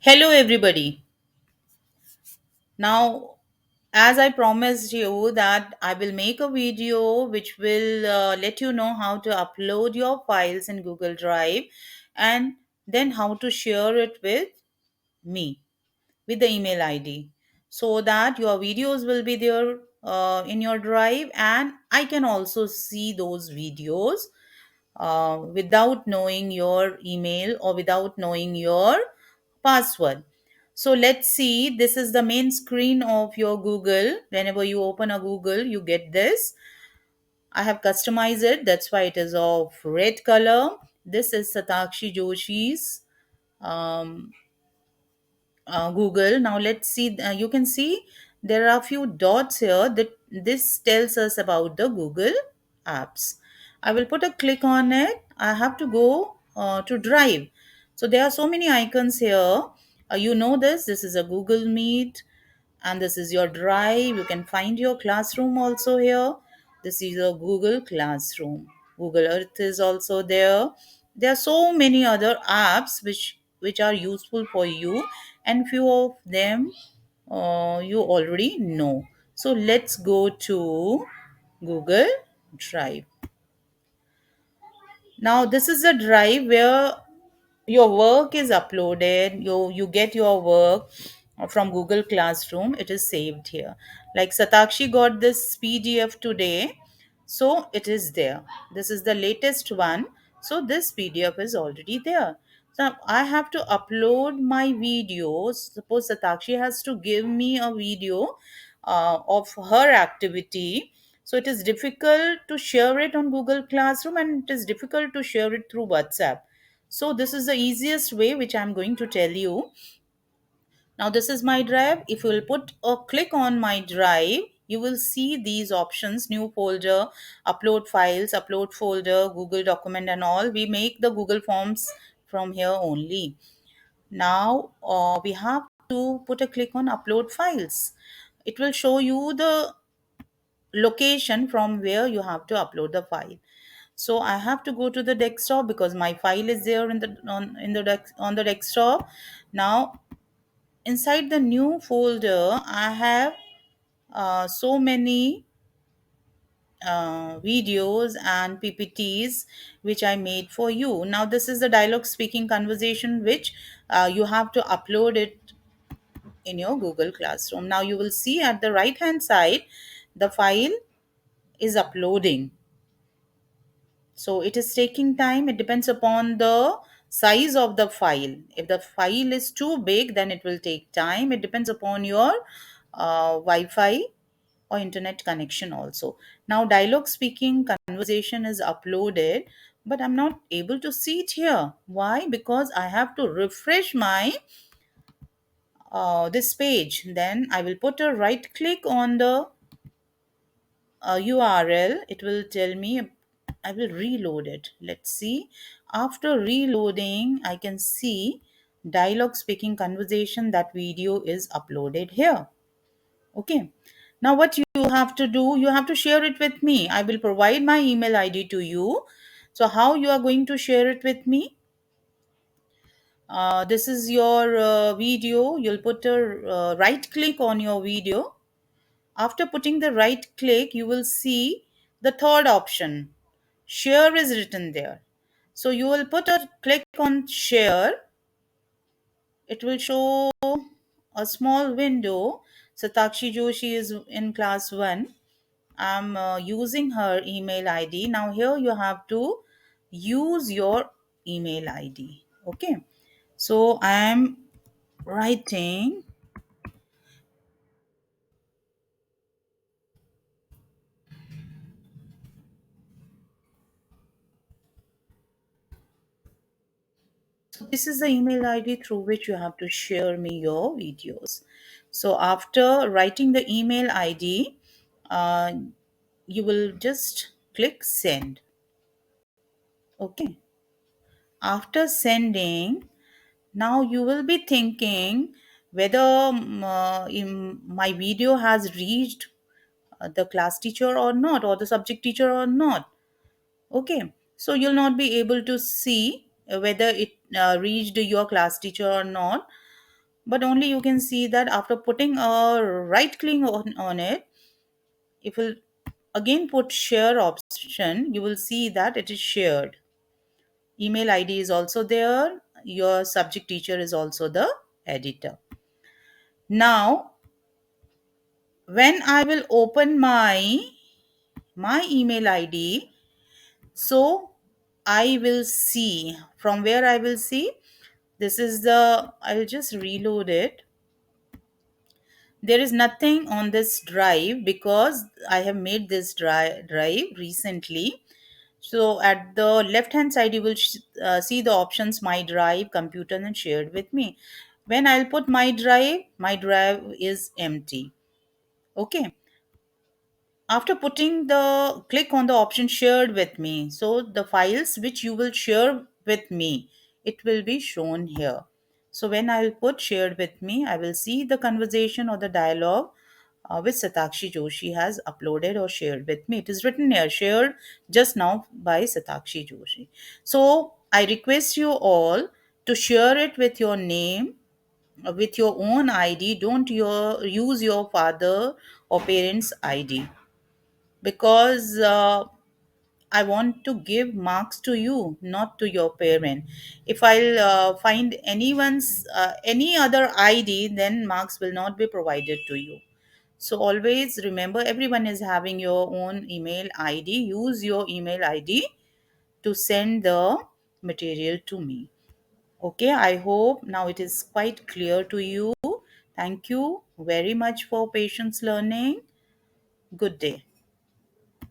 Hello, everybody. Now, as I promised you that I will make a video which will let you know how to upload your files in Google Drive and then how to share it with me with the email ID so that your videos will be there in your drive and I can also see those videos without knowing your email or without knowing your password. So let's see, this is the main screen of your Google. Whenever you open a Google, you get this. I have customized it, that's why it is of red color. This is Satakshi Joshi's um, Google. Now let's see. You can see there are a few dots here. That this tells us about the Google apps. I will put a click on it. I have to go to Drive. So there are so many icons here. You know this. This is a Google Meet, and this is your Drive. You can find your classroom also here. This is a Google Classroom. Google Earth is also there. There are so many other apps which are useful for you, and few of them you already know. So let's go to Google Drive. Now this is the drive where your work is uploaded. You get your work from Google Classroom. It is saved here. Like Satakshi got this PDF today, so it is there. This is the latest one, so this PDF is already there. So I have to upload my videos. Suppose Satakshi has to give me a video of her activity, so it is difficult to share it on Google Classroom and it is difficult to share it through WhatsApp. So this is the easiest way which I'm going to tell you. Now this is my drive. If you will put a click on my drive, you will see these options: new folder, upload files, upload folder, Google document and all. We make the Google Forms from here only. Now we have to put a click on upload files. It will show you the location from where you have to upload the file. So I have to go to the desktop because my file is there on the desktop. Now inside the new folder I have so many videos and ppts which I made for you. Now this is the dialogue speaking conversation which you have to upload it in your Google Classroom. Now you will see at the right hand side the file is uploading. So it is taking time. It depends upon the size of the file. If the file is too big, then it will take time. It depends upon your Wi-Fi or internet connection also. Now dialogue speaking conversation is uploaded, but I'm not able to see it here. Why? Because I have to refresh my this page. Then I will put a right click on the URL. It will tell me. I will reload it. Let's see. After reloading, I can see dialogue speaking conversation. That video is uploaded here. Okay. Now what you have to do, you have to share it with me. I will provide my email ID to you. So how you are going to share it with me? This is your video. You'll put a right click on your video. After putting the right click, you will see the third option. Share is written there. So you will put a click on share. It will show a small window. Satakshi Joshi is in class 1. I'm using her email ID. Now here you have to use your email ID. Okay. So I am writing. So this is the email ID through which you have to share me your videos. So after writing the email ID, uh, you will just click send. Okay. After sending, now you will be thinking whether my video has reached the class teacher or not, or the subject teacher or not. Okay. So you'll not be able to see whether it reached your class teacher or not. but only you can see that after putting a right click on it, if you again put share option, you will see that it is shared. Email ID is also there. Your subject teacher is also the editor. Now, when I will open my email ID, so I will see from where I will see. This is the, I'll just reload it. There is nothing on this drive because I have made this drive recently. So at the left hand side, you will see the options my drive, computer, and shared with me. When I'll put my drive is empty. Okay. After putting the click on the option shared with me, so the files which you will share with me, it will be shown here. So when I'll put shared with me, I will see the conversation or the dialogue which Satakshi Joshi has uploaded or shared with me. It is written here, shared just now by Satakshi Joshi. So I request you all to share it with your name, with your own ID. Don't use your father or parents' ID, because I want to give marks to you, not to your parent. If I'll find anyone's any other ID, then marks will not be provided to you. So always remember, everyone is having your own email ID. Use your email ID to send the material to me. Okay, I hope now it is quite clear to you. Thank you very much for patience learning. Good day.